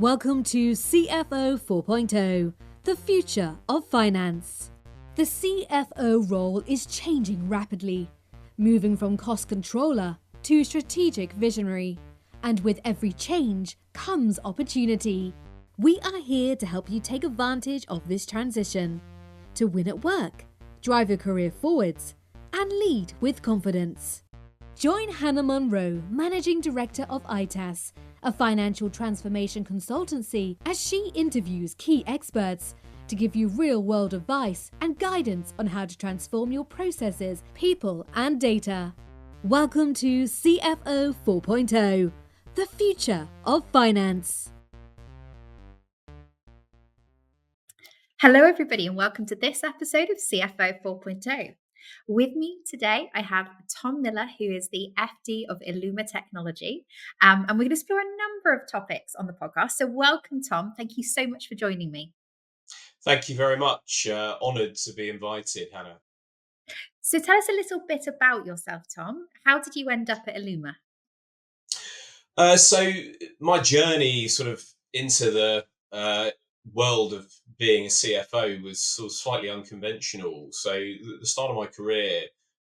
Welcome to CFO 4.0, the future of finance. The CFO role is changing rapidly, moving from cost controller to strategic visionary. And with every change comes opportunity. We are here to help you take advantage of this transition, to win at work, drive your career forwards, and lead with confidence. Join Hannah Munro, Managing Director of ITAS, a financial transformation consultancy, as she interviews key experts to give you real-world advice and guidance on how to transform your processes, people, and data. Welcome to CFO 4.0, the future of finance. Hello, everybody, and welcome to this episode of CFO 4.0. With me today, I have Tom Miller, who is the FD of Illuma Technology, and we're going to explore a number of topics on the podcast. So welcome, Tom. Thank you so much for joining me. Thank you very much. Honoured to be invited, Hannah. So tell us a little bit about yourself, Tom. How did you end up at Illuma? So my journey sort of into the world of being a CFO was sort of slightly unconventional. So at the start of my career,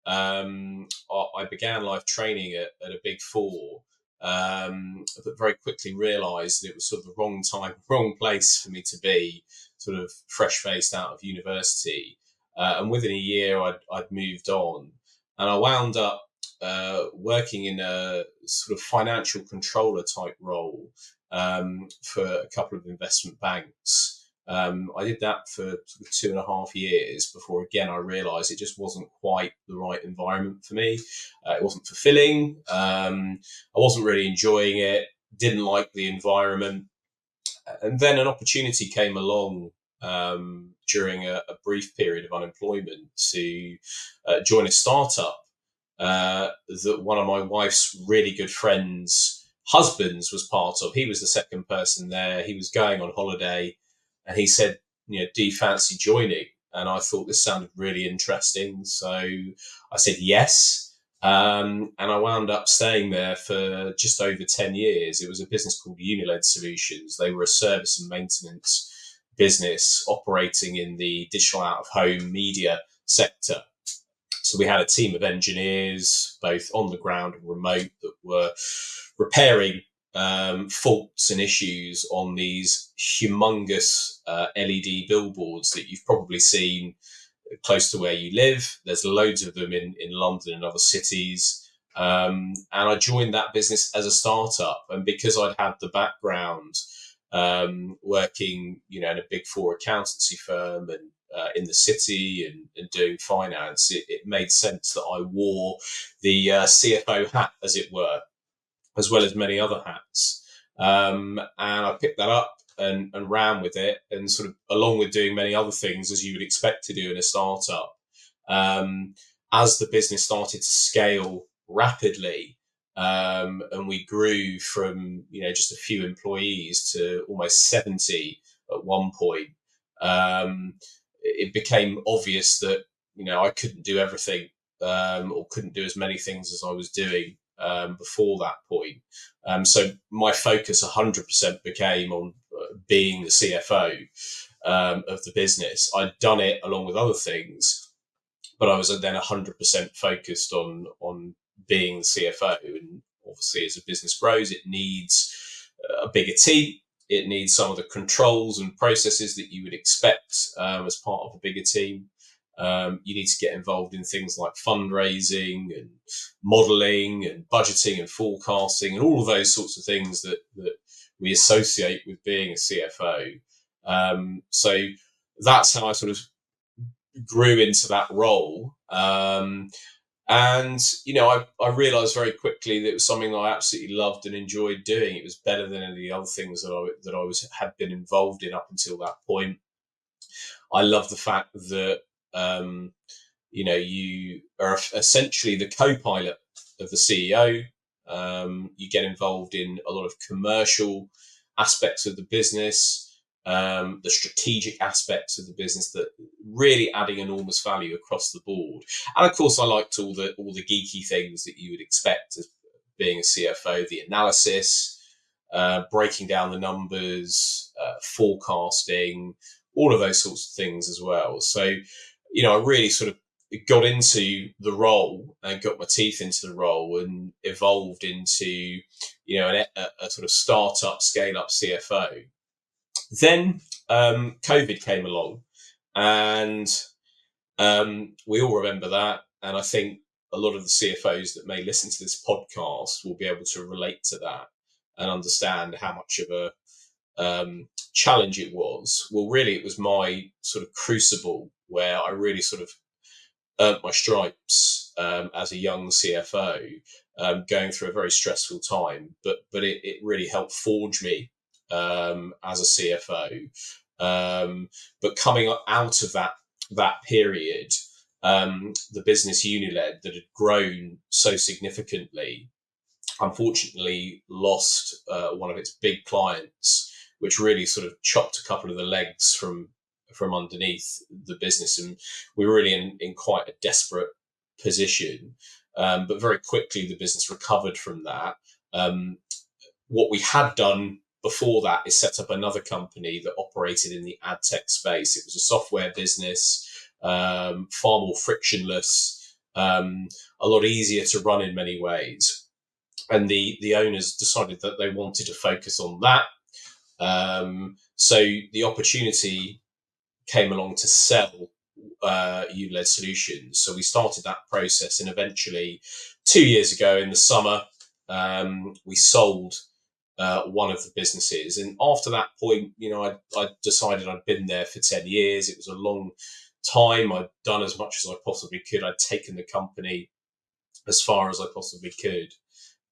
I began life training at a Big Four, but very quickly realised that it was sort of the wrong time, wrong place for me to be, sort of fresh-faced out of university. And within a year, I'd moved on, and I wound up working in a sort of financial controller type role for a couple of investment banks. I did that for sort of 2.5 years before, again, I realised it just wasn't quite the right environment for me. It wasn't fulfilling. I wasn't really enjoying it, didn't like the environment. And then an opportunity came along during a brief period of unemployment to join a startup that one of my wife's really good friends' husbands was part of. He was the second person there. He was going on holiday, and he said, do you fancy joining? And I thought this sounded really interesting. So I said yes. And I wound up staying there for just over 10 years. It was a business called Uniled Solutions. They were a service and maintenance business operating in the digital out-of-home media sector. So we had a team of engineers, both on the ground and remote, that were repairing faults and issues on these humongous LED billboards that you've probably seen close to where you live. There's loads of them in London and other cities. And I joined that business as a startup. And because I'd had the background working, in a Big Four accountancy firm and in the city and doing finance, it made sense that I wore the CFO hat, as it were, as well as many other hats. And I picked that up and ran with it, and sort of along with doing many other things, as you would expect to do in a startup. As the business started to scale rapidly, and we grew from, just a few employees to almost 70 at one point, it became obvious that, I couldn't do everything, or couldn't do as many things as I was doing before that point. So my focus 100% became on being the CFO of the business. I'd done it along with other things, but I was then 100% focused on being the CFO. And obviously, as a business grows, it needs a bigger team. It needs some of the controls and processes that you would expect as part of a bigger team. You need to get involved in things like fundraising and modelling and budgeting and forecasting and all of those sorts of things that we associate with being a CFO. So that's how I sort of grew into that role. And, I realised very quickly that it was something that I absolutely loved and enjoyed doing. It was better than any of the other things that I had been involved in up until that point. I love the fact that, you are essentially the co-pilot of the CEO. You get involved in a lot of commercial aspects of the business, the strategic aspects of the business, that really adding enormous value across the board. And of course, I liked all the geeky things that you would expect as being a CFO, the analysis, breaking down the numbers, forecasting, all of those sorts of things as well. So, I really sort of got into the role and got my teeth into the role and evolved into, a sort of startup, scale up CFO. Then COVID came along, and we all remember that. And I think a lot of the CFOs that may listen to this podcast will be able to relate to that and understand how much of a challenge it was. Well, really, it was my sort of crucible where I really sort of earned my stripes as a young CFO, going through a very stressful time. But it really helped forge me as a CFO. But coming out of that period, the business Uniled that had grown so significantly, unfortunately lost one of its big clients, which really sort of chopped a couple of the legs from underneath the business, and we were really in quite a desperate position. But very quickly the business recovered from that. What we had done before that is set up another company that operated in the ad tech space. It was a software business, far more frictionless, a lot easier to run in many ways. And the owners decided that they wanted to focus on that. So the opportunity came along to sell Uniled Solutions. So we started that process, and eventually 2 years ago in the summer, we sold one of the businesses. And after that point, I decided I'd been there for 10 years. It was a long time. I'd done as much as I possibly could. I'd taken the company as far as I possibly could.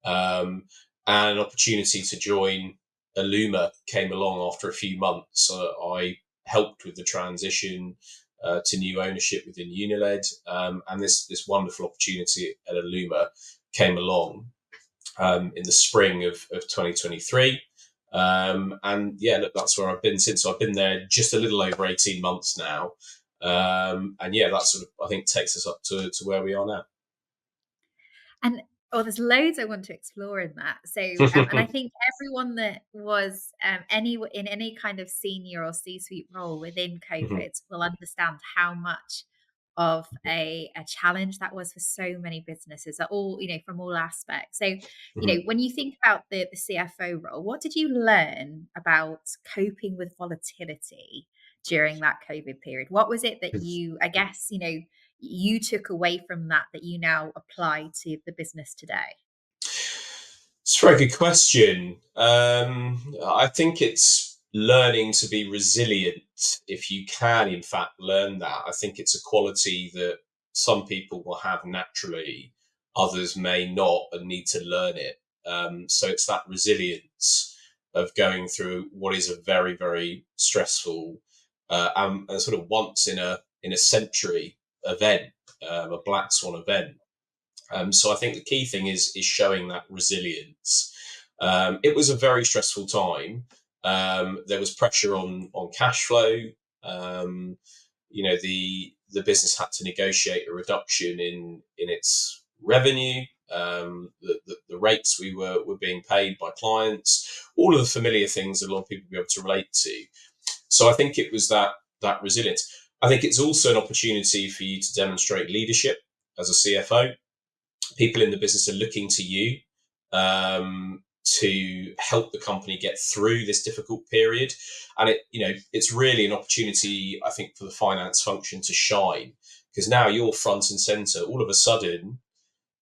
And an opportunity to join Illuma came along after a few months. I helped with the transition to new ownership within Uniled, and this wonderful opportunity at Illuma came along in the spring of 2023. And yeah, look, that's where I've been since. I've been there just a little over 18 months now. And yeah, that sort of, I think, takes us up to where we are now. And there's loads I want to explore in that. So, and I think everyone that was in any kind of senior or C-suite role within COVID will understand how much of a challenge that was for so many businesses at all, from all aspects. So, when you think about the CFO role, what did you learn about coping with volatility during that COVID period? What was it that you, I guess, you took away from that you now apply to the business today? It's a very good question. I think it's learning to be resilient. If you can, in fact, learn that, I think it's a quality that some people will have naturally, others may not and need to learn it. So it's that resilience of going through what is a very, very stressful and sort of once in a century event, a black swan event. So I think the key thing is showing that resilience. It was a very stressful time. There was pressure on cash flow. The business had to negotiate a reduction in its revenue. The rates we were being paid by clients, all of the familiar things that a lot of people will be able to relate to. So I think it was that resilience. I think it's also an opportunity for you to demonstrate leadership as a CFO. People in the business are looking to you to help the company get through this difficult period. And it's really an opportunity, I think, for the finance function to shine, because now you're front and center. All of a sudden,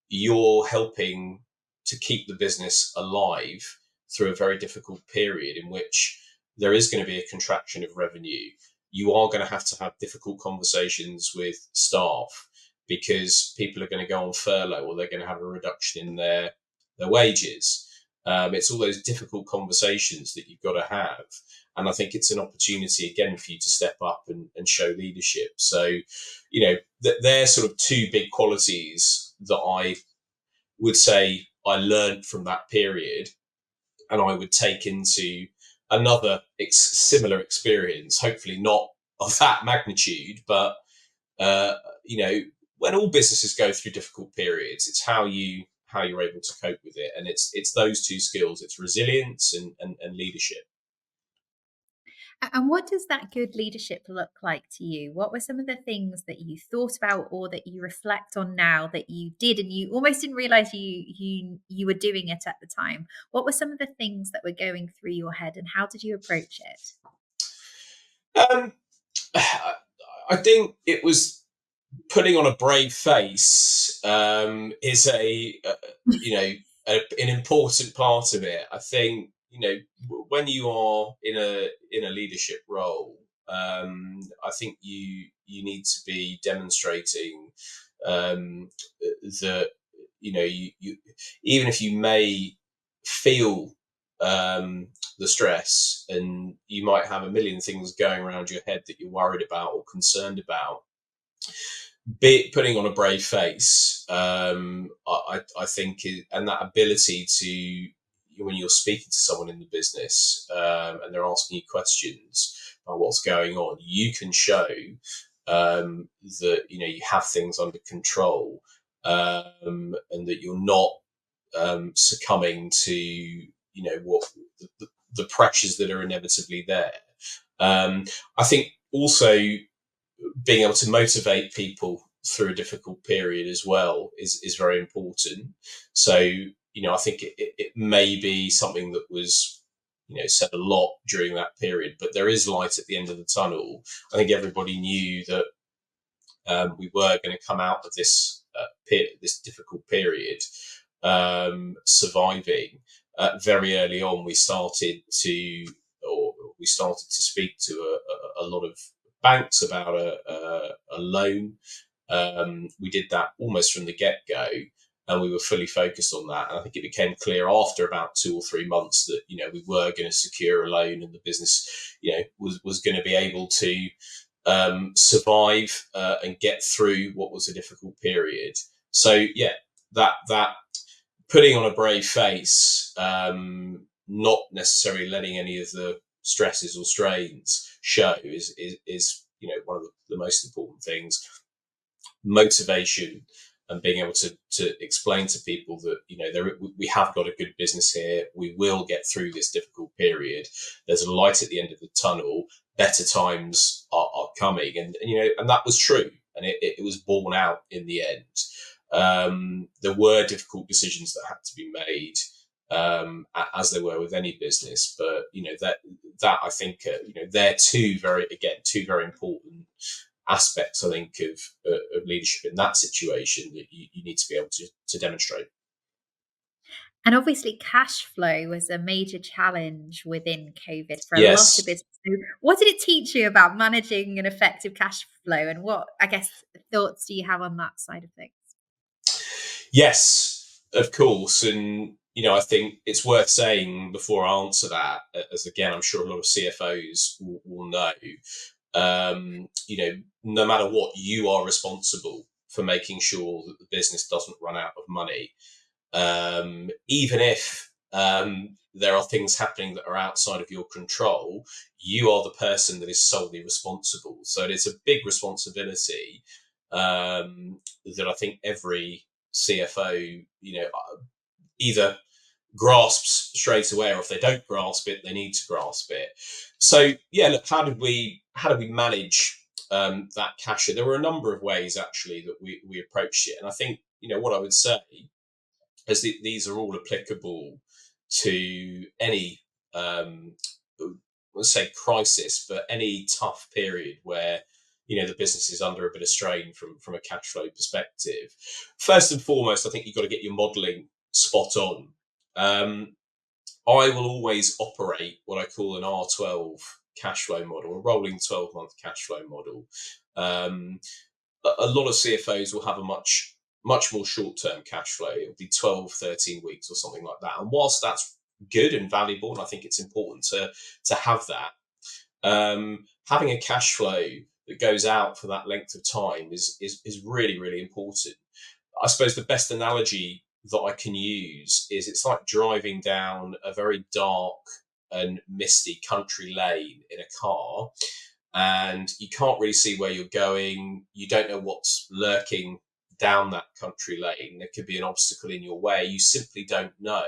you're helping to keep the business alive through a very difficult period in which there is going to be a contraction of revenue. You are going to have difficult conversations with staff because people are going to go on furlough or they're going to have a reduction in their wages. It's all those difficult conversations that you've got to have. And I think it's an opportunity, again, for you to step up and show leadership. So, they're sort of two big qualities that I would say I learned from that period, and I would take into another similar experience, hopefully not of that magnitude, but, when all businesses go through difficult periods, it's how you how you're able to cope with it. And it's those two skills. It's resilience and leadership. And what does that good leadership look like to you? What were some of the things that you thought about or that you reflect on now that you did and you almost didn't realize you were doing it at the time? What were some of the things that were going through your head and how did you approach it? I think it was putting on a brave face is an important part of it. I think, when you are in a leadership role, I think you need to be demonstrating that you even if you may feel the stress, and you might have a million things going around your head that you're worried about or concerned about, putting on a brave face, I think, and that ability to, when you're speaking to someone in the business and they're asking you questions about what's going on, you can show that you have things under control, and that you're not succumbing to what the pressures that are inevitably there. I think also being able to motivate people through a difficult period as well is very important. So, I think it may be something that was, said a lot during that period, but there is light at the end of the tunnel. I think everybody knew that we were going to come out of this difficult period surviving. Very early on, we started to speak to a lot of banks about a loan. We did that almost from the get-go, and we were fully focused on that. And I think it became clear after about 2 or 3 months that we were going to secure a loan, and the business was going to be able to survive and get through what was a difficult period. So that putting on a brave face, not necessarily letting any of the stresses or strains show is one of the most important things. Motivation and being able to explain to people that we have got a good business here. We will get through this difficult period. There's a light at the end of the tunnel. Better times are coming, and that was true, and it was borne out in the end. There were difficult decisions that had to be made, as there were with any business, but that I think they're two very important aspects, I think, of leadership in that situation that you need to be able to demonstrate. And obviously, cash flow was a major challenge within COVID for a lot Yes. of businesses. What did it teach you about managing an effective cash flow, and what, I guess, thoughts do you have on that side of things? Yes, of course. And, I think it's worth saying before I answer that, as again, I'm sure a lot of CFOs will know, no matter what, you are responsible for making sure that the business doesn't run out of money. Even if there are things happening that are outside of your control, you are the person that is solely responsible. So it is a big responsibility that I think every CFO, either grasps straight away, or if they don't grasp it, they need to grasp it. So look, how did we manage that cash? There were a number of ways actually that we approached it, and I think what I would say is that these are all applicable to any let's say crisis, but any tough period where the business is under a bit of strain from a cash flow perspective. First and foremost, I think you've got to get your modelling spot on. I will always operate what I call an R12 cash flow model, a rolling 12-month cash flow model. A lot of CFOs will have a much more short-term cash flow. It'll be 12, 13 weeks or something like that. And whilst that's good and valuable, and I think it's important to have that, having a cash flow that goes out for that length of time is really, really important. I suppose the best analogy that I can use is it's like driving down a very dark and misty country lane in a car, and you can't really see where you're going. You don't know what's lurking down that country lane. There could be an obstacle in your way. You simply don't know.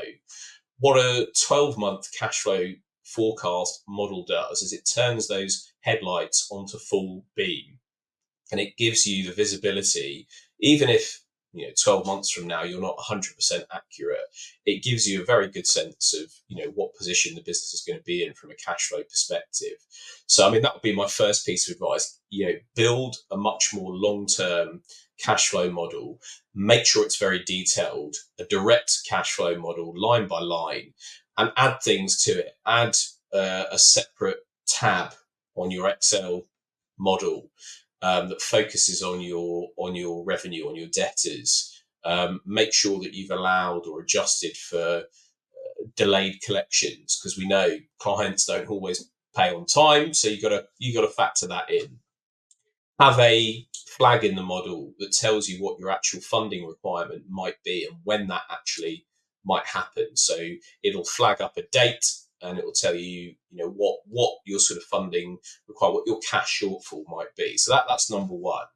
What a 12-month cash flow forecast model does is it turns those headlights onto full beam, and it gives you the visibility, even if 12 months from now you're not 100% accurate. It gives you a very good sense of what position the business is going to be in from a cash flow perspective. So I mean, that would be my first piece of advice. Build a much more long-term cash flow model. Make sure it's very detailed, a direct cash flow model, line by line, and add things to it. Add a separate tab on your Excel model that focuses on your revenue, on your debtors. Make sure that you've allowed or adjusted for delayed collections, because we know clients don't always pay on time, so you got to factor that in. Have a flag in the model that tells you what your actual funding requirement might be and when that actually might happen. So it'll flag up a date, and it will tell you, what your sort of funding require, what your cash shortfall might be. So that's number one.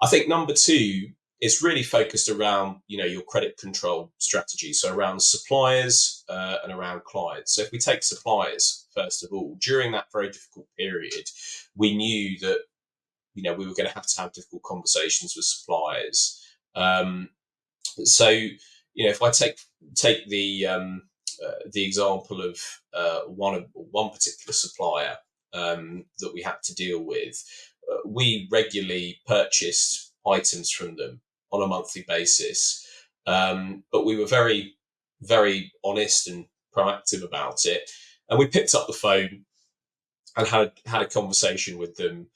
I think number two is really focused around, your credit control strategy. So around suppliers and around clients. So if we take suppliers, first of all, during that very difficult period, we knew that, we were going to have difficult conversations with suppliers. So, if I take the example of one particular supplier that we had to deal with, we regularly purchased items from them on a monthly basis, but we were very, very honest and proactive about it, and we picked up the phone and had a conversation with them,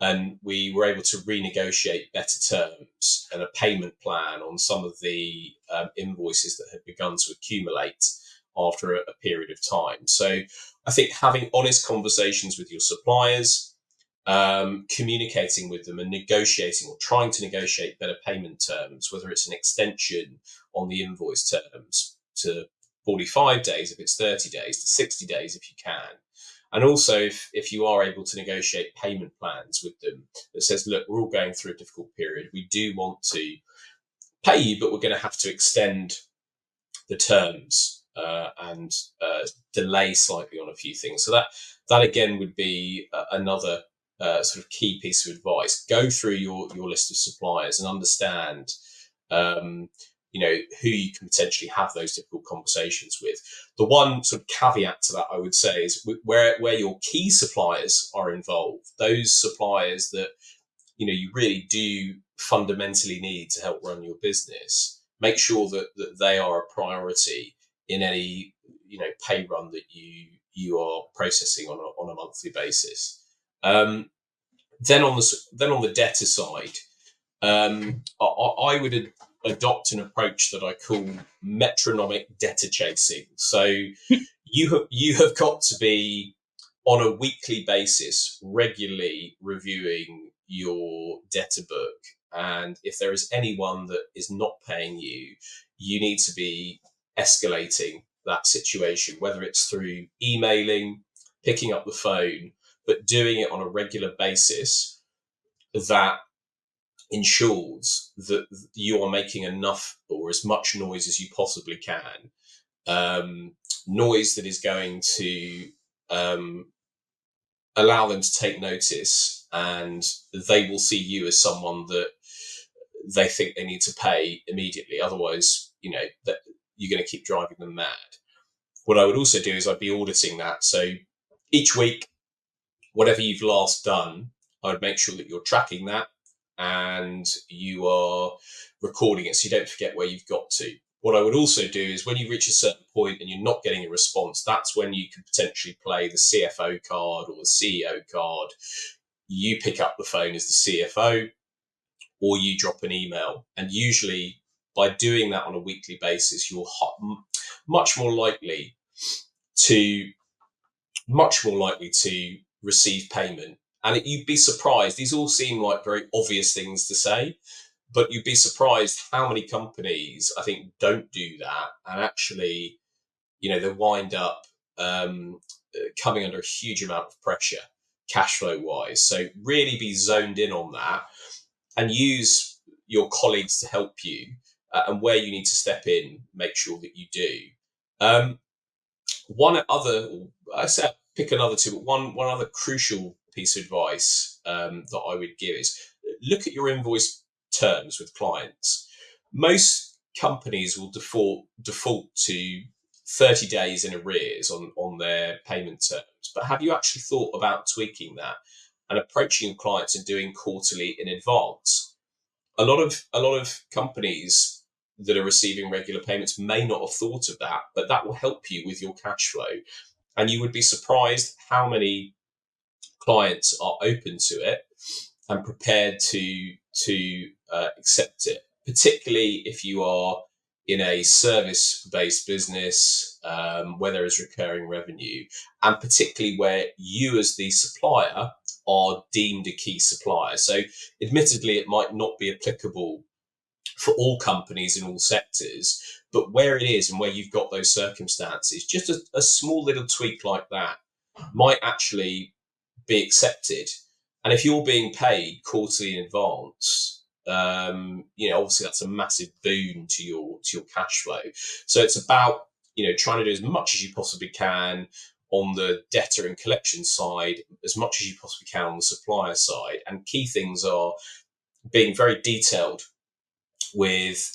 and we were able to renegotiate better terms and a payment plan on some of the invoices that had begun to accumulate after a period of time. So I think having honest conversations with your suppliers, communicating with them and negotiating or trying to negotiate better payment terms, whether it's an extension on the invoice terms to 45 days if it's 30 days, to 60 days if you can. And also, if you are able to negotiate payment plans with them that says, look, we're all going through a difficult period. We do want to pay you, but we're going to have to extend the terms and delay slightly on a few things. So that again would be another sort of key piece of advice. Go through your list of suppliers and understand who you can potentially have those difficult conversations with. The one sort of caveat to that, I would say, is where your key suppliers are involved, those suppliers that you really do fundamentally need to help run your business. Make sure that they are a priority in any pay run that you are processing on a monthly basis. Then on the debtor side, I would adopt an approach that I call metronomic debtor chasing. So you have got to be on a weekly basis regularly reviewing your debtor book, and if there is anyone that is not paying you, you need to be escalating that situation, whether it's through emailing, picking up the phone, but doing it on a regular basis that ensures that you are making enough or as much noise as you possibly can, noise that is going to allow them to take notice, and they will see you as someone that they think they need to pay immediately. Otherwise, that you're going to keep driving them mad. What I would also do is I'd be auditing that. So each week, whatever you've last done, I would make sure that you're tracking that and you are recording it so you don't forget where you've got to. What I would also do is when you reach a certain point and you're not getting a response, that's when you could potentially play the CFO card or the CEO card. You pick up the phone as the CFO or you drop an email. And usually by doing that on a weekly basis, you're much more likely to receive payment. And you'd be surprised. These all seem like very obvious things to say, but you'd be surprised how many companies, I think, don't do that. And actually, they wind up coming under a huge amount of pressure, cash flow wise. So really be zoned in on that and use your colleagues to help you, and where you need to step in, make sure that you do. One other, I said pick another two, but one other crucial piece of advice that I would give is look at your invoice terms with clients. Most companies will default to 30 days in arrears on their payment terms, but have you actually thought about tweaking that and approaching your clients and doing quarterly in advance? A lot of companies that are receiving regular payments may not have thought of that, but that will help you with your cash flow. And you would be surprised how many clients are open to it and prepared to accept it, particularly if you are in a service-based business where there is recurring revenue, and particularly where you as the supplier are deemed a key supplier. So admittedly, it might not be applicable for all companies in all sectors, but where it is and where you've got those circumstances, just a small little tweak like that might actually be accepted. And if you're being paid quarterly in advance, obviously that's a massive boon to your cash flow. So it's about, trying to do as much as you possibly can on the debtor and collection side, as much as you possibly can on the supplier side. And key things are being very detailed with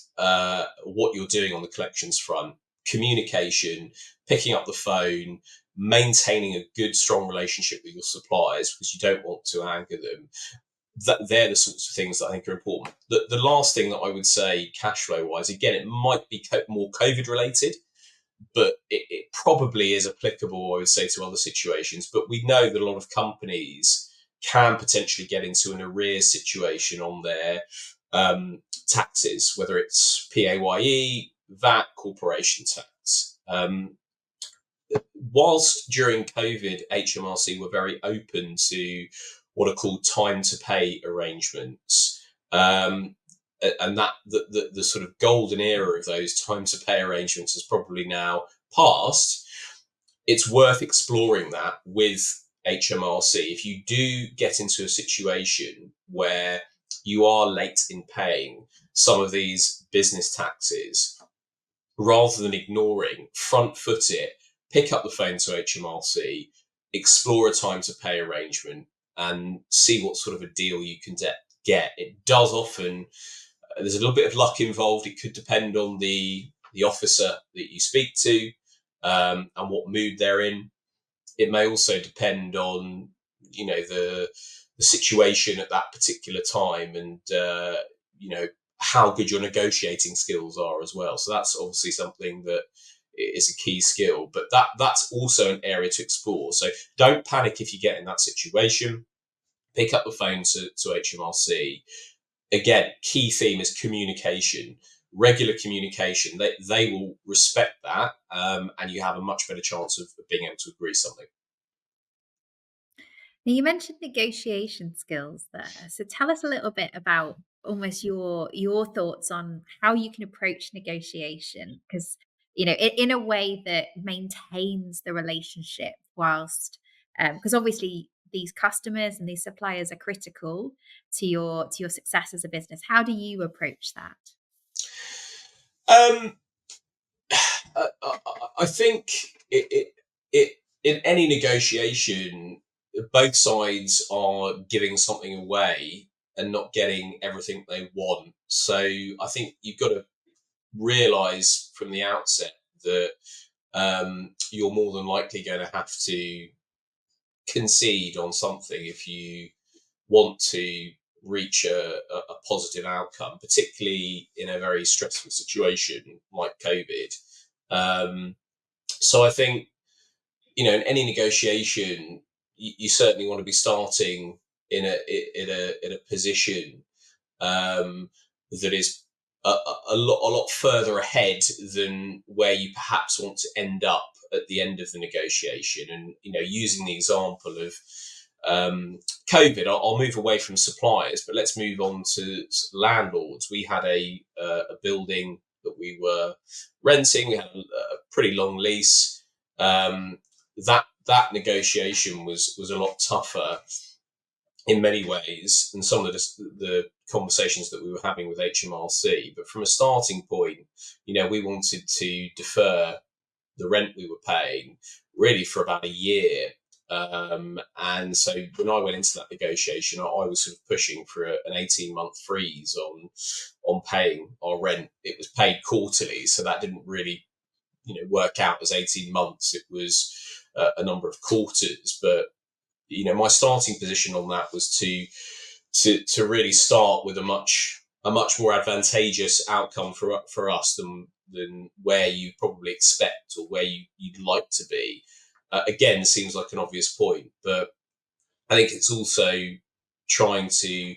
what you're doing on the collections front, communication, picking up the phone, maintaining a good, strong relationship with your suppliers because you don't want to anger them. They're the sorts of things that I think are important. The last thing that I would say, cash flow wise, again, it might be more COVID related, but it probably is applicable, I would say, to other situations. But we know that a lot of companies can potentially get into an arrears situation on their taxes, whether it's PAYE, VAT, corporation tax. Whilst during COVID, HMRC were very open to what are called time to pay arrangements, and that the sort of golden era of those time to pay arrangements is probably now past. It's worth exploring that with HMRC. If you do get into a situation where you are late in paying some of these business taxes, rather than ignoring, front foot it, pick up the phone to HMRC, explore a time to pay arrangement, and see what sort of a deal you can get. It does often, there's a little bit of luck involved. It could depend on the officer that you speak to and what mood they're in. It may also depend on, the situation at that particular time and, how good your negotiating skills are as well. So that's obviously something that is a key skill, but that's also an area to explore. So don't panic if you get in that situation. Pick up the phone to HMRC. Again, key theme is communication, regular communication. They will respect that, and you have a much better chance of being able to agree something. Now, you mentioned negotiation skills there. So tell us a little bit about almost your thoughts on how you can approach negotiation, because in a way that maintains the relationship whilst because obviously these customers and these suppliers are critical to your success as a business. How do you approach that? I think it in any negotiation, both sides are giving something away and not getting everything they want. So I think you've got to realise from the outset that you're more than likely going to have to concede on something if you want to reach a positive outcome, particularly in a very stressful situation like COVID. So I think, in any negotiation, you certainly want to be starting in a position that is a lot further ahead than where you perhaps want to end up at the end of the negotiation. And using the example of COVID, I'll move away from suppliers, but let's move on to landlords. We had a building that we were renting. We had a pretty long lease. That negotiation was a lot tougher in many ways, and some of the conversations that we were having with HMRC. But from a starting point, we wanted to defer the rent we were paying really for about a year. And so when I went into that negotiation, I was sort of pushing for an 18-month freeze on paying our rent. It was paid quarterly, so that didn't really work out as 18 months. It was a number of quarters. But my starting position on that was to really start with a much more advantageous outcome for us than where you probably expect or where you'd like to be. Again, seems like an obvious point, but I think it's also trying to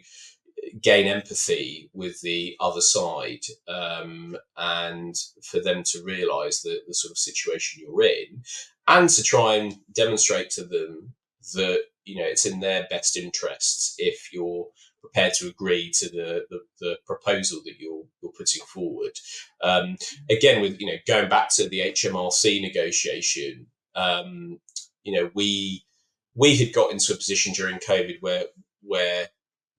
gain empathy with the other side, and for them to realise the sort of situation you're in, and to try and demonstrate to them that it's in their best interests if you're prepared to agree to the proposal that you're putting forward. Again, with going back to the HMRC negotiation, we had got into a position during COVID where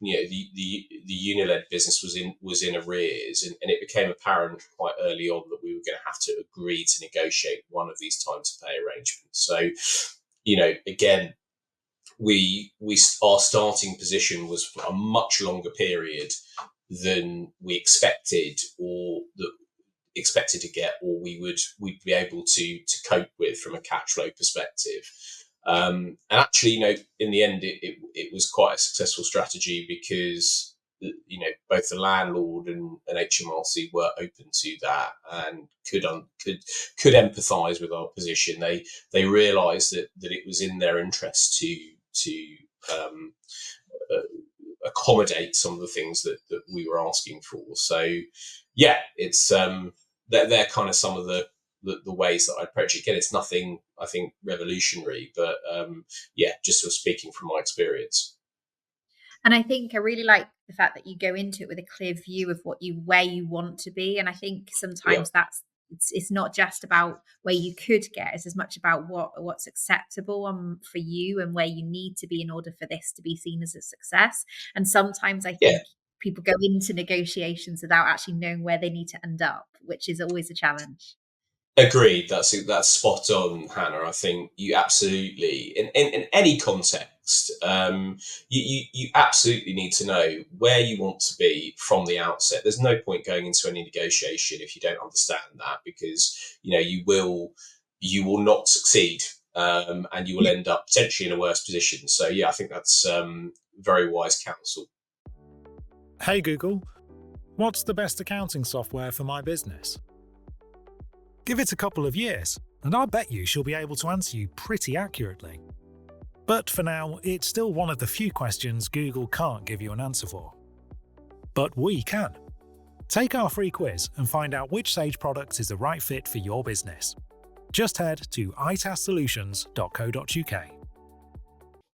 the uni-led business was in arrears, and it became apparent quite early on that we were going to have to agree to negotiate one of these time to pay arrangements. So, again, our starting position was for a much longer period than we expected, or that expected to get, or we'd be able to cope with from a cash flow perspective. And actually, in the end, it was quite a successful strategy because both the landlord and HMRC were open to that and could empathise with our position. They realised that it was in their interest to accommodate some of the things that we were asking for. So yeah, it's they're kind of some of the ways that I approach it. Again, it's nothing, I think, revolutionary, but just sort of speaking from my experience. And I think I really like the fact that you go into it with a clear view of where you want to be. And I think sometimes it's not just about where you could get, it's as much about what's acceptable for you and where you need to be in order for this to be seen as a success. And sometimes I think people go into negotiations without actually knowing where they need to end up, which is always a challenge. Agreed. That's spot on, Hannah. I think you absolutely, in any context, you absolutely need to know where you want to be from the outset. There's no point going into any negotiation if you don't understand that, because you will not succeed, and you will end up potentially in a worse position. So I think that's very wise counsel. Hey Google, what's the best accounting software for my business? Give it a couple of years, and I bet you she'll be able to answer you pretty accurately. But for now, it's still one of the few questions Google can't give you an answer for. But we can. Take our free quiz and find out which Sage product is the right fit for your business. Just head to itassolutions.co.uk.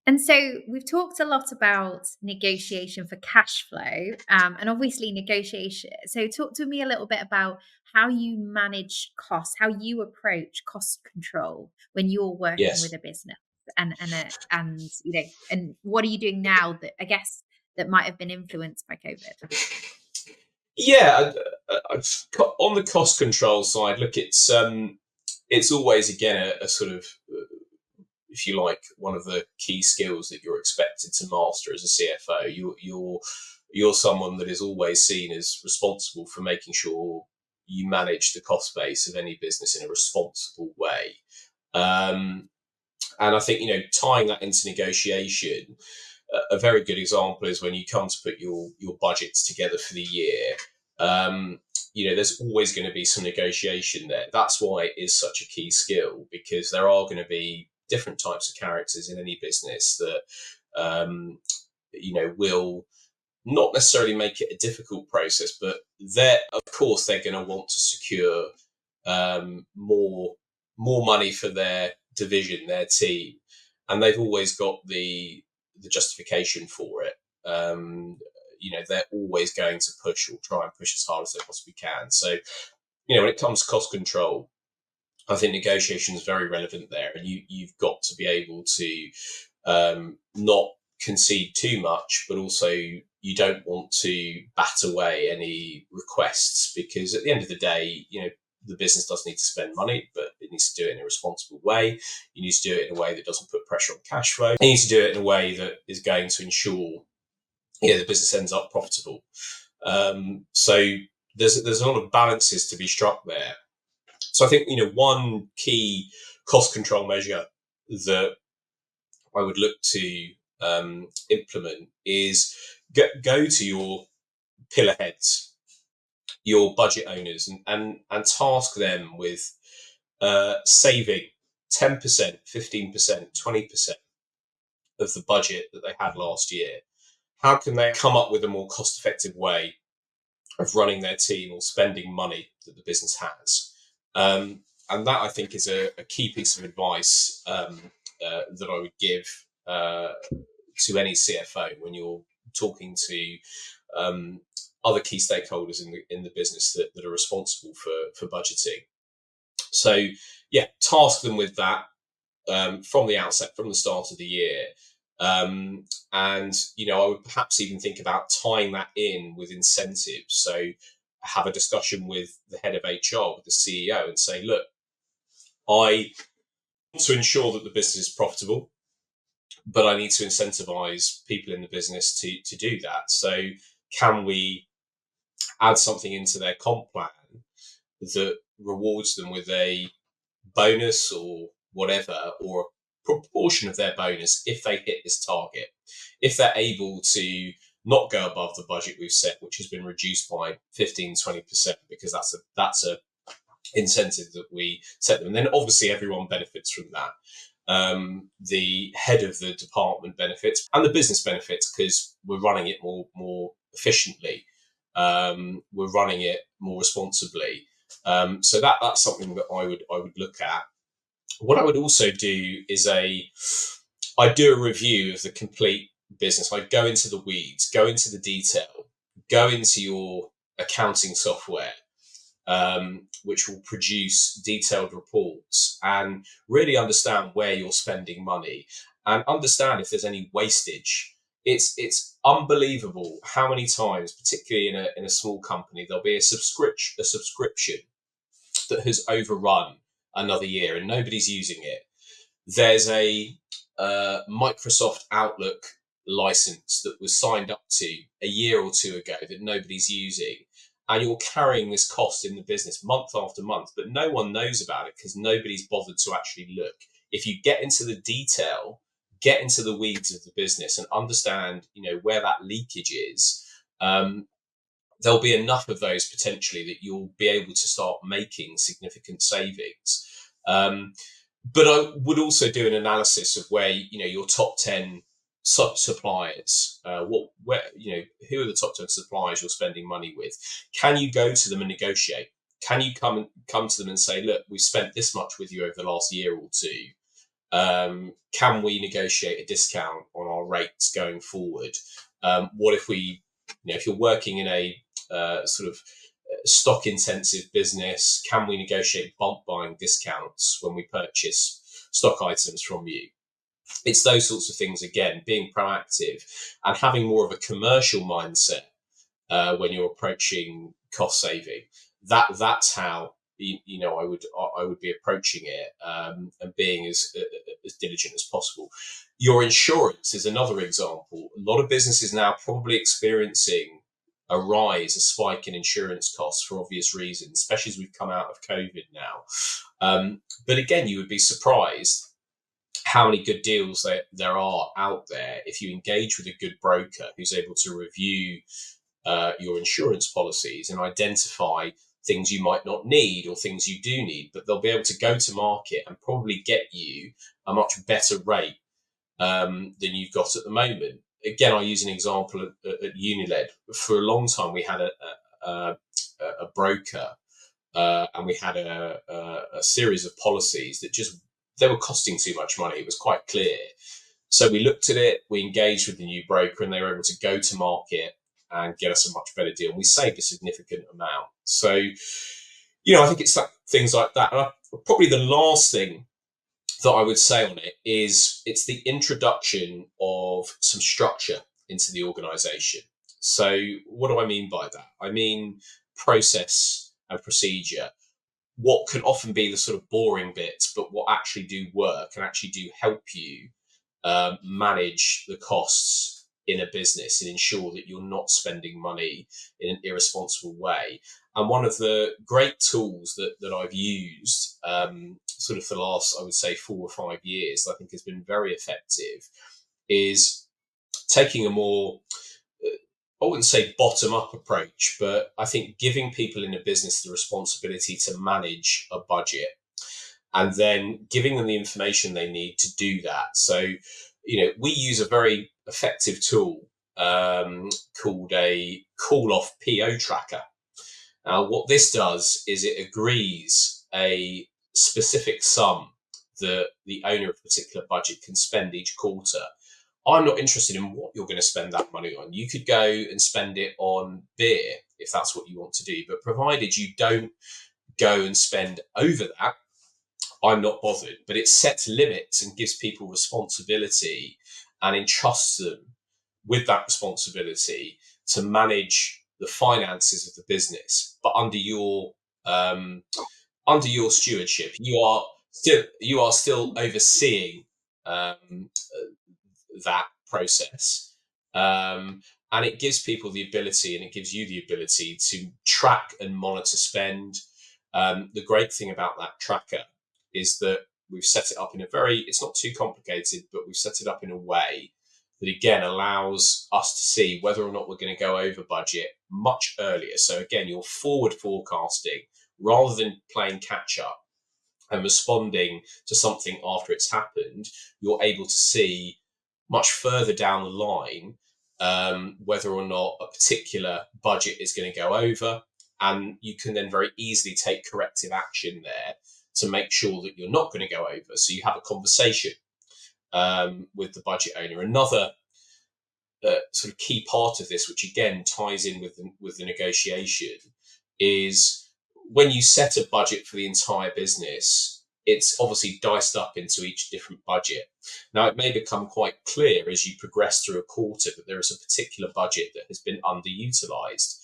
And so we've talked a lot about negotiation for cash flow, and obviously negotiation. So talk to me a little bit about how you manage costs, how you approach cost control when you're working with a business, and what are you doing now that I guess that might have been influenced by COVID? Yeah, on the cost control side, look, it's always again a sort of, if you like, one of the key skills that you're expected to master as a CFO. You're someone that is always seen as responsible for making sure you manage the cost base of any business in a responsible way. And I think, tying that into negotiation, a very good example is when you come to put your budgets together for the year. There's always going to be some negotiation there. That's why it is such a key skill, because there are going to be different types of characters in any business that, will not necessarily make it a difficult process, but of course they're going to want to secure more money for their division, their team, and they've always got the justification for it. They're always going to push or try and push as hard as they possibly can. So, when it comes to cost control, I think negotiation is very relevant there, and you've got to be able to not concede too much, but also you don't want to bat away any requests, because at the end of the day, the business does need to spend money, but it needs to do it in a responsible way. You need to do it in a way that doesn't put pressure on cash flow. You need to do it in a way that is going to ensure the business ends up profitable. So there's a lot of balances to be struck there. So I think, one key cost control measure that I would look to implement is go to your pillar heads, your budget owners, and task them with saving 10%, 15%, 20% of the budget that they had last year. How can they come up with a more cost-effective way of running their team or spending money that the business has? And that, I think, is a key piece of advice that I would give to any CFO when you're talking to other key stakeholders in the business that are responsible for budgeting. So, task them with that from the outset, from the start of the year. And, I would perhaps even think about tying that in with incentives. So have a discussion with the head of HR, with the CEO, and say, look, I want to ensure that the business is profitable, but I need to incentivize people in the business to do that. So can we add something into their comp plan that rewards them with a bonus or whatever, or a proportion of their bonus if they hit this target, if they're able to not go above the budget we've set, which has been reduced by 15-20%, because that's a incentive that we set them. And then obviously everyone benefits from that. The head of the department benefits, and the business benefits, because we're running it more efficiently. We're running it more responsibly. So that's something that I would look at. What I would also do is I do a review of the complete business. I go into the weeds, go into the detail, go into your accounting software, which will produce detailed reports, and really understand where you're spending money and understand if there's any wastage. It's unbelievable how many times, particularly in a small company, there'll be a subscription that has overrun another year and nobody's using it. There's a Microsoft Outlook license that was signed up to a year or two ago that nobody's using, and you're carrying this cost in the business month after month, but no one knows about it because nobody's bothered to actually look. If you get into the detail, get into the weeds of the business and understand, where that leakage is, there'll be enough of those potentially that you'll be able to start making significant savings. But I would also do an analysis of where, your top 10 suppliers, who are the top 10 suppliers you're spending money with? Can you go to them and negotiate? Can you come to them and say, look, we've spent this much with you over the last year or two. Can we negotiate a discount on our rates going forward? What if we, if you're working in a sort of stock intensive business, can we negotiate bulk buying discounts when we purchase stock items from you? It's those sorts of things, again, being proactive and having more of a commercial mindset when you're approaching cost saving. That's how I would be approaching it, and being as diligent as possible. Your insurance is another example. A lot of businesses now probably experiencing a spike in insurance costs for obvious reasons, especially as we've come out of COVID now. But again, you would be surprised how many good deals there are out there if you engage with a good broker who's able to review your insurance policies and identify things you might not need or things you do need, but they'll be able to go to market and probably get you a much better rate than you've got at the moment. Again, I use an example at Uniled. For a long time, we had a broker, and we had a series of policies that they were costing too much money. It was quite clear. So we looked at it, we engaged with the new broker, and they were able to go to market and get us a much better deal. And we saved a significant amount. So, I think it's things like that. And probably the last thing that I would say on it is it's the introduction of some structure into the organization. So what do I mean by that? I mean process and procedure. What can often be the sort of boring bits, but what actually do work and actually do help you manage the costs in a business and ensure that you're not spending money in an irresponsible way. And one of the great tools that I've used sort of for the last, I would say, 4 or 5 years, I think has been very effective, is taking a more, I wouldn't say bottom up approach, but I think giving people in a business the responsibility to manage a budget and then giving them the information they need to do that. So, we use a very effective tool called a call off PO tracker. Now, what this does is it agrees a specific sum that the owner of a particular budget can spend each quarter. I'm not interested in what you're going to spend that money on. You could go and spend it on beer if that's what you want to do, but provided you don't go and spend over that, I'm not bothered. But it sets limits and gives people responsibility and entrusts them with that responsibility to manage the finances of the business, but under your stewardship. You are still overseeing that process. And it gives people the ability, and it gives you the ability to track and monitor spend. The great thing about that tracker is that we've set it up in it's not too complicated, but we've set it up in a way that again allows us to see whether or not we're going to go over budget much earlier. So again, you're forward forecasting rather than playing catch up and responding to something after it's happened. You're able to see much further down the line whether or not a particular budget is going to go over, and you can then very easily take corrective action there to make sure that you're not going to go over. So you have a conversation with the budget owner. Another sort of key part of this, which again ties in with the negotiation, is when you set a budget for the entire business, it's obviously diced up into each different budget. Now, it may become quite clear as you progress through a quarter that there is a particular budget that has been underutilized.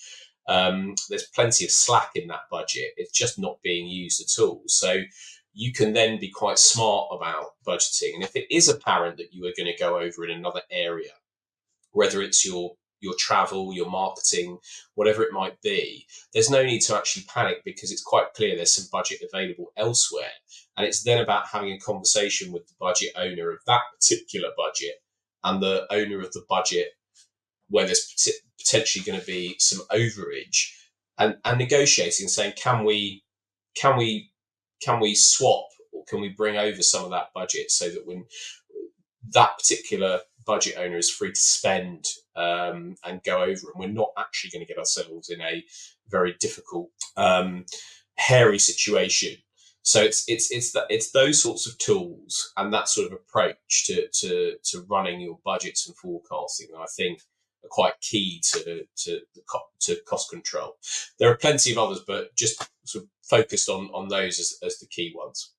There's plenty of slack in that budget. It's just not being used at all. So you can then be quite smart about budgeting. And if it is apparent that you are going to go over in another area, whether it's your travel, your marketing, whatever it might be, there's no need to actually panic because it's quite clear there's some budget available elsewhere. And it's then about having a conversation with the budget owner of that particular budget and the owner of the budget where there's potentially going to be some overage, and negotiating and saying, can we swap, or can we bring over some of that budget so that when that particular budget owner is free to spend and go over, and we're not actually going to get ourselves in a very difficult, hairy situation. So it's those sorts of tools and that sort of approach to running your budgets and forecasting that I think are quite key to cost control. There are plenty of others, but just sort of focused on those as the key ones.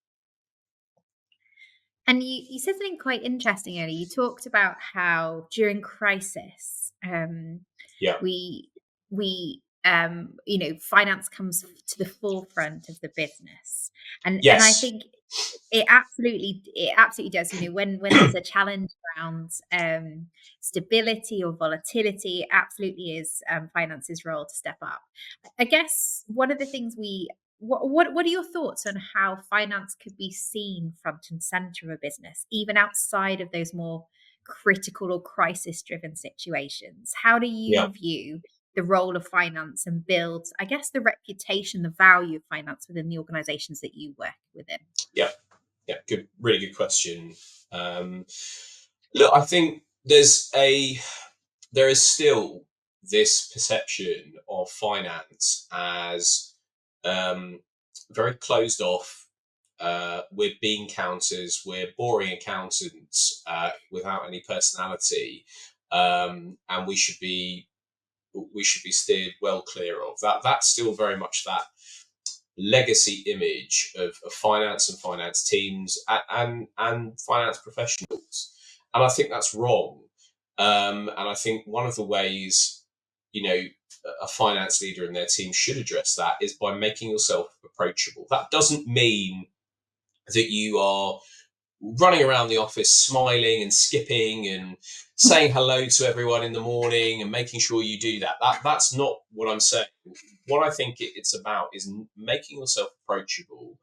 And you said something quite interesting earlier. You talked about how during crisis, finance comes to the forefront of the business, and yes. And I think it absolutely does. When there's a challenge around stability or volatility, it absolutely is finance's role to step up. I guess one of the things what are your thoughts on how finance could be seen front and center of a business, even outside of those more critical or crisis-driven situations? How do you view the role of finance and build, I guess, the reputation, the value of finance within the organizations that you work within? Yeah, really good question. Look, I think there is still this perception of finance as very closed off. We're bean counters, we're boring accountants without any personality, and we should be steered well clear of that. That's still very much legacy image of finance and finance teams and finance professionals. And I think that's wrong. And I think one of the ways, a finance leader and their team should address that is by making yourself approachable. That doesn't mean that you are running around the office smiling and skipping and saying hello to everyone in the morning and making sure you do that. That's not what I'm saying. What I think it's about is making yourself approachable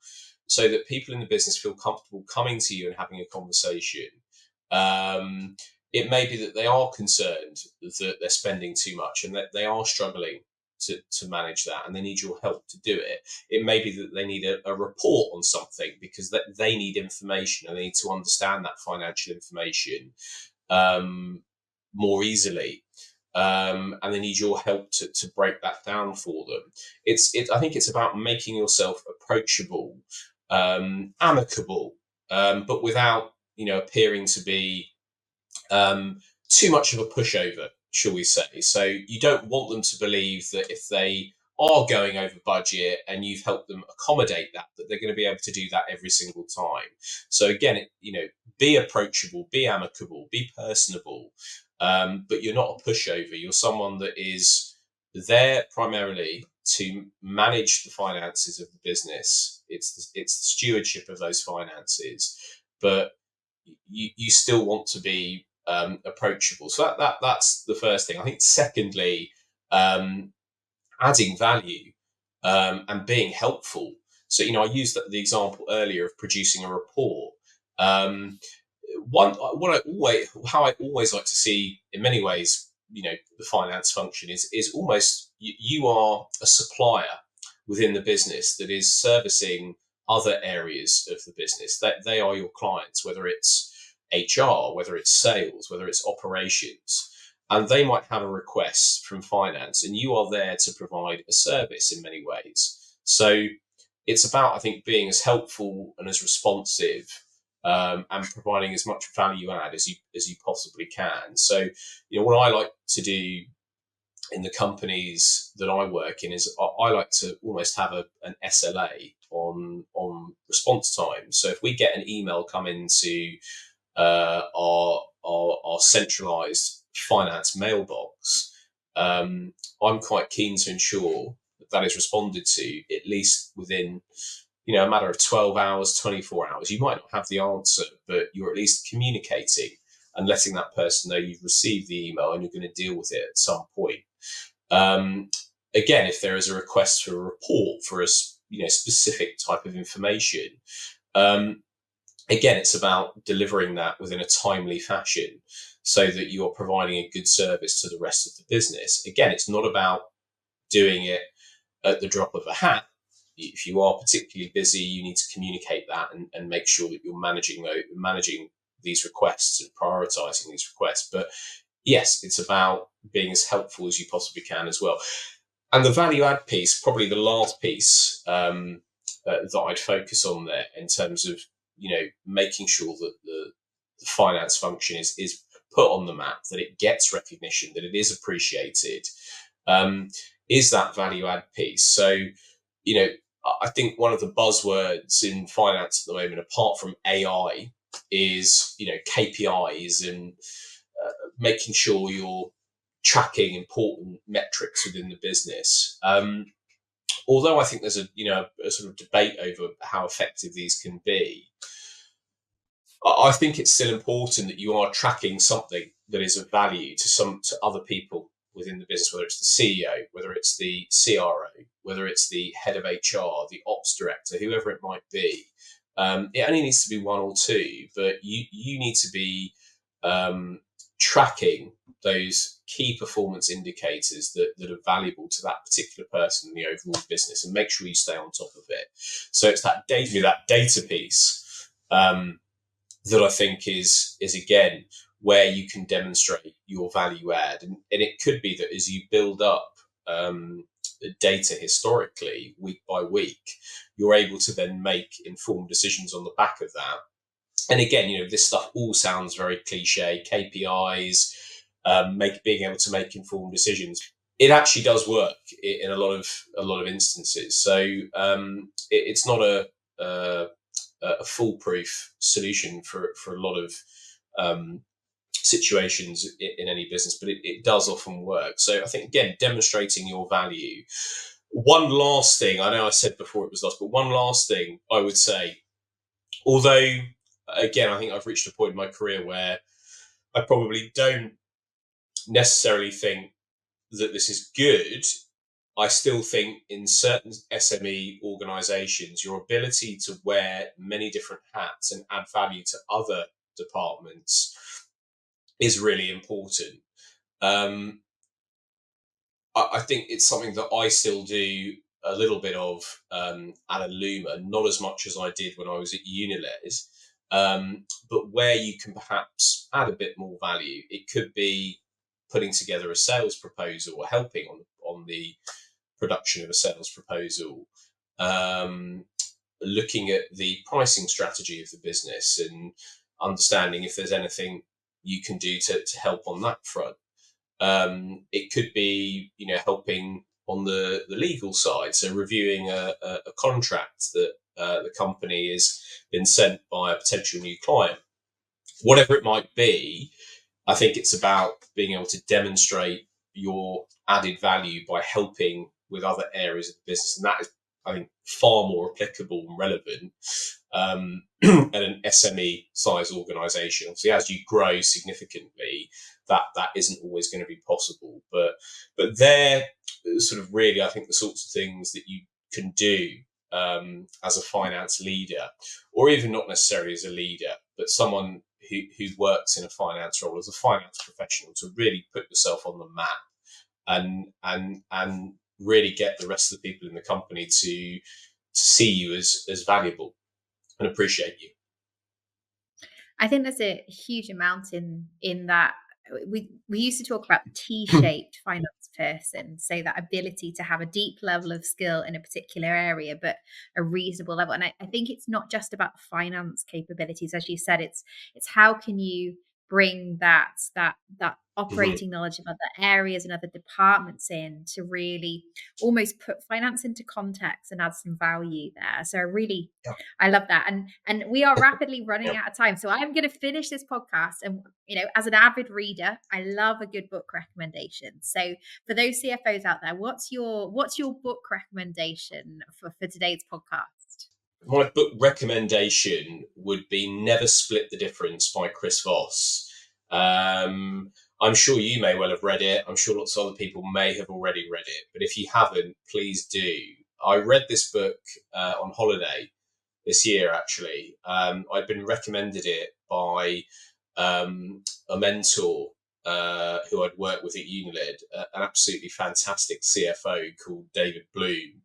so that people in the business feel comfortable coming to you and having a conversation. It may be that they are concerned that they're spending too much and that they are struggling to manage that and they need your help to do it. It may be that they need a report on something because they need information and they need to understand that financial information more easily. And they need your help to break that down for them. I think it's about making yourself approachable, amicable, but without, appearing to be too much of a pushover, shall we say. So you don't want them to believe that if they are going over budget and you've helped them accommodate that they're going to be able to do that every single time. So again, be approachable, be amicable, be personable, but you're not a pushover. You're someone that is there primarily to manage the finances of the business. It's the stewardship of those finances, but you still want to be approachable. So that's the first thing. I think secondly, adding value and being helpful. So I used the example earlier of producing a report. How I always like to see, in many ways, the finance function is almost you are a supplier within the business that is servicing other areas of the business. That they are your clients, whether it's HR, whether it's sales, whether it's operations, and they might have a request from finance and you are there to provide a service in many ways. So it's about, I think, being as helpful and as responsive and providing as much value add as you possibly can. So, what I like to do in the companies that I work in is I like to almost have an SLA on response time. So if we get an email come into our centralized finance mailbox, I'm quite keen to ensure that is responded to at least within a matter of 12 hours, 24 hours. You might not have the answer, but you're at least communicating and letting that person know you've received the email and you're going to deal with it at some point. Again, if there is a request for a report for a specific type of information, again, it's about delivering that within a timely fashion so that you are providing a good service to the rest of the business. Again, it's not about doing it at the drop of a hat. If you are particularly busy, you need to communicate that and make sure that you're managing these requests and prioritizing these requests. But yes, it's about being as helpful as you possibly can as well. And the value add piece, probably the last piece that I'd focus on there in terms of making sure that the finance function is put on the map, that it gets recognition, that it is appreciated, is that value add piece. So, I think one of the buzzwords in finance at the moment, apart from AI, is, KPIs and making sure you're tracking important metrics within the business. Although I think there's a sort of debate over how effective these can be, I think it's still important that you are tracking something that is of value to other people within the business, whether it's the CEO, whether it's the CRO, whether it's the head of HR, the ops director, whoever it might be. It only needs to be one or two, but you need to be tracking those key performance indicators that are valuable to that particular person in the overall business, and make sure you stay on top of it. So it's that data piece that I think is again where you can demonstrate your value add, and it could be that as you build up data historically week by week, you're able to then make informed decisions on the back of that. And again, this stuff all sounds very cliche, KPIs, being able to make informed decisions. it actually does work in a lot of instances. So it's not a foolproof solution for a lot of situations in any business, but it does often work. So I think, again, demonstrating your value. One last thing, I know I said before it was lost, but one last thing I would say, although, again, I think I've reached a point in my career where I probably don't necessarily think that this is good, I still think in certain SME organizations, your ability to wear many different hats and add value to other departments is really important. I think it's something that I still do a little bit of at Illuma, not as much as I did when I was at Unilever, but where you can perhaps add a bit more value. It could be putting together a sales proposal or helping on the production of a sales proposal, looking at the pricing strategy of the business and understanding if there's anything you can do to help on that front. It could be, helping on the legal side, so reviewing a contract that the company has been sent by a potential new client. Whatever it might be, I think it's about being able to demonstrate your added value by helping with other areas of the business, and that is, I think, far more applicable and relevant at an SME size organisation. Obviously, as you grow significantly, that isn't always going to be possible. But they're sort of really, I think, the sorts of things that you can do as a finance leader, or even not necessarily as a leader, but someone who works in a finance role as a finance professional, to really put yourself on the map and really get the rest of the people in the company to see you as valuable and appreciate you. I think there's a huge amount in that. We used to talk about the T-shaped finance person, so that ability to have a deep level of skill in a particular area, but a reasonable level. And I think it's not just about finance capabilities, as you said. It's how can you bring that operating knowledge of other areas and other departments in to really almost put finance into context and add some value there. So I love that. And we are rapidly running out of time. So I'm going to finish this podcast. And, as an avid reader, I love a good book recommendation. So for those CFOs out there, what's your book recommendation for today's podcast? My book recommendation would be Never Split the Difference by Chris Voss. I'm sure you may well have read it. I'm sure lots of other people may have already read it. But if you haven't, please do. I read this book on holiday this year, actually. I'd been recommended it by a mentor who I'd worked with at Unilever, an absolutely fantastic CFO called David Bloom,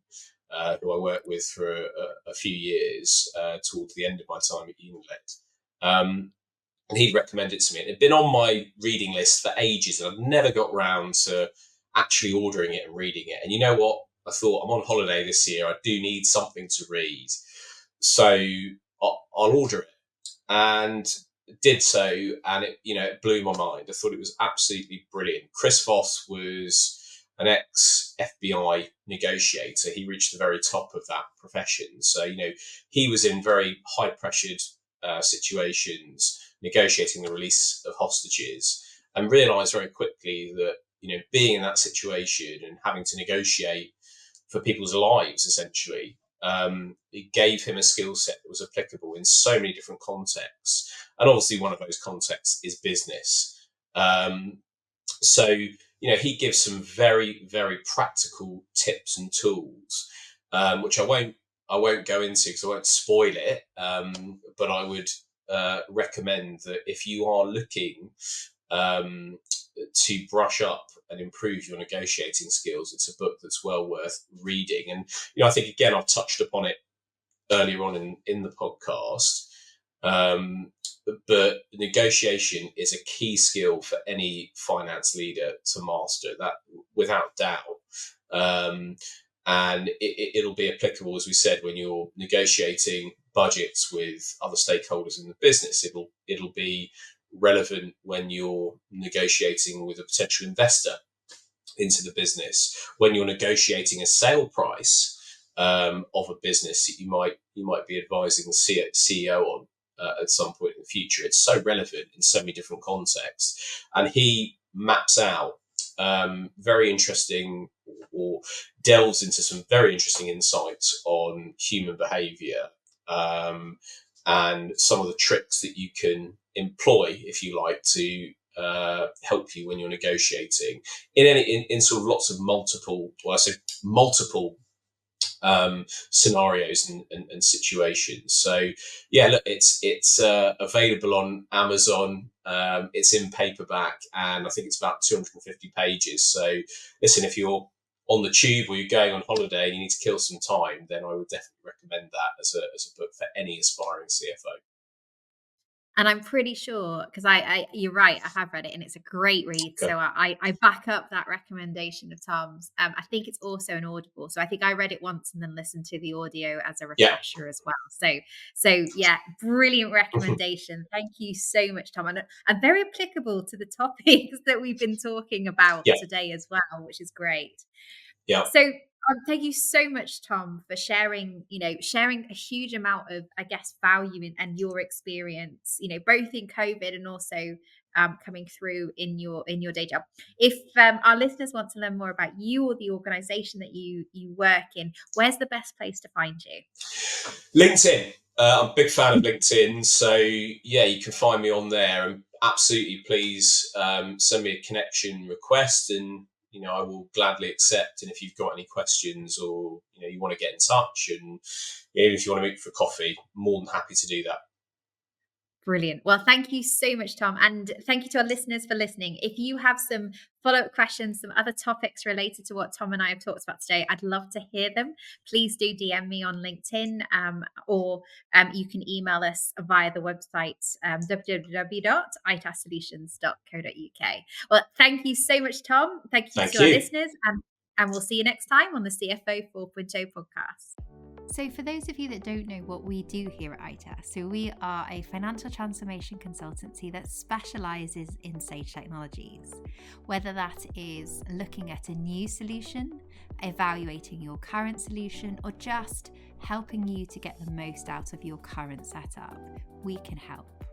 who I worked with for a few years towards the end of my time at Unilever. And he'd recommended it to me. It had been on my reading list for ages, and I'd never got round to actually ordering it and reading it. And you know what? I thought, I'm on holiday this year. I do need something to read. So I'll order it. And did so, and it blew my mind. I thought it was absolutely brilliant. Chris Voss was an ex-FBI negotiator. He reached the very top of that profession. So, he was in very high-pressured situations, negotiating the release of hostages, and realised very quickly that, being in that situation and having to negotiate for people's lives, essentially, it gave him a skill set that was applicable in so many different contexts. And obviously one of those contexts is business. So, he gives some very, very practical tips and tools, which I won't go into because I won't spoil it. But I would recommend that if you are looking to brush up and improve your negotiating skills, it's a book that's well worth reading. And I think, again, I've touched upon it earlier on in the podcast, but negotiation is a key skill for any finance leader to master, that without doubt. And it'll be applicable, as we said, when you're negotiating budgets with other stakeholders in the business. It'll be relevant when you're negotiating with a potential investor into the business. When you're negotiating a sale price of a business that you might be advising the CEO on at some point in the future, it's so relevant in so many different contexts. And he maps out very interesting, or delves into some very interesting insights on human behavior, and some of the tricks that you can employ, if you like, to help you when you're negotiating in sort of lots of multiple scenarios and situations. So yeah, look, it's available on Amazon. It's in paperback, and I think it's about 250 pages. So listen, if you're on the tube or you're going on holiday and you need to kill some time, then I would definitely recommend that as a book for any aspiring CFO. And I'm pretty sure, because I you're right, I have read it and it's a great read. Okay. So I back up that recommendation of Tom's. I think it's also an Audible. So I think I read it once and then listened to the audio as a refresher as well. So yeah, brilliant recommendation. Thank you so much, Tom. And very applicable to the topics that we've been talking about today as well, which is great. Yeah. So thank you so much, Tom, for sharing a huge amount of, I guess, value and your experience, both in COVID and also coming through in your day job. If our listeners want to learn more about you or the organization that you work in, where's the best place to find you? LinkedIn. I'm a big fan of LinkedIn. So yeah, you can find me on there, and absolutely please send me a connection request, and I will gladly accept. And if you've got any questions, or you want to get in touch, and even if you want to meet for coffee, more than happy to do that. Brilliant. Well, thank you so much, Tom. And thank you to our listeners for listening. If you have some follow-up questions, some other topics related to what Tom and I have talked about today, I'd love to hear them. Please do DM me on LinkedIn, or you can email us via the website, www.itassolutions.co.uk. Well, thank you so much, Tom. Thank you to our listeners, and we'll see you next time on the CFO 4.0 podcast. So for those of you that don't know what we do here at ITAS, so we are a financial transformation consultancy that specialises in Sage technologies, whether that is looking at a new solution, evaluating your current solution, or just helping you to get the most out of your current setup, we can help.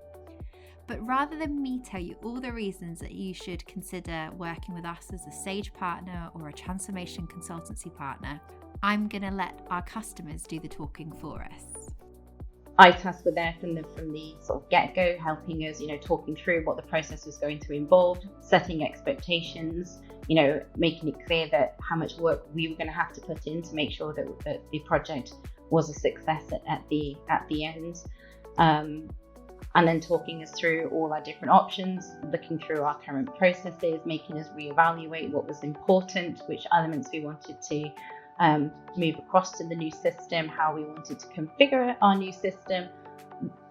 But rather than me tell you all the reasons that you should consider working with us as a Sage partner or a transformation consultancy partner, I'm going to let our customers do the talking for us. ITAS were there from the sort of get-go, helping us, talking through what the process was going to involve, setting expectations, making it clear that how much work we were going to have to put in to make sure that the project was a success at the end. And then talking us through all our different options, looking through our current processes, making us reevaluate what was important, which elements we wanted to move across to the new system, how we wanted to configure our new system,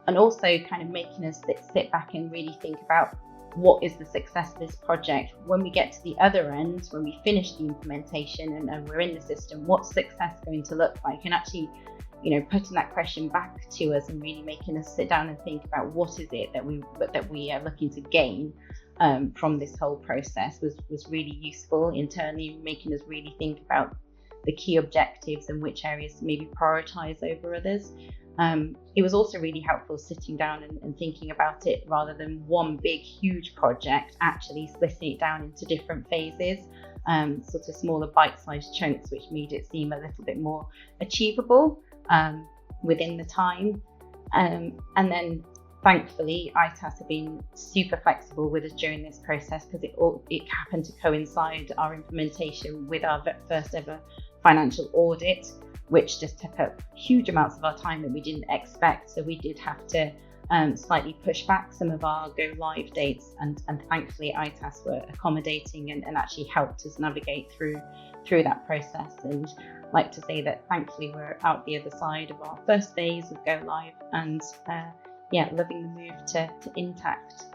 and also kind of making us sit back and really think about what is the success of this project. When we get to the other end, when we finish the implementation and we're in the system, what's success going to look like? And actually, putting that question back to us and really making us sit down and think about what is it that we are looking to gain from this whole process was really useful internally, making us really think about the key objectives and which areas to maybe prioritize over others. It was also really helpful sitting down and thinking about it rather than one big, huge project, actually splitting it down into different phases, sort of smaller bite-sized chunks, which made it seem a little bit more achievable within the time. And then thankfully, ITAS have been super flexible with us during this process, because it happened to coincide our implementation with our first ever financial audit, which just took up huge amounts of our time that we didn't expect. So we did have to slightly push back some of our go live dates, and thankfully ITAS were accommodating and actually helped us navigate through that process. And I'd like to say that thankfully we're out the other side of our first phase of go live, and loving the move to Intact.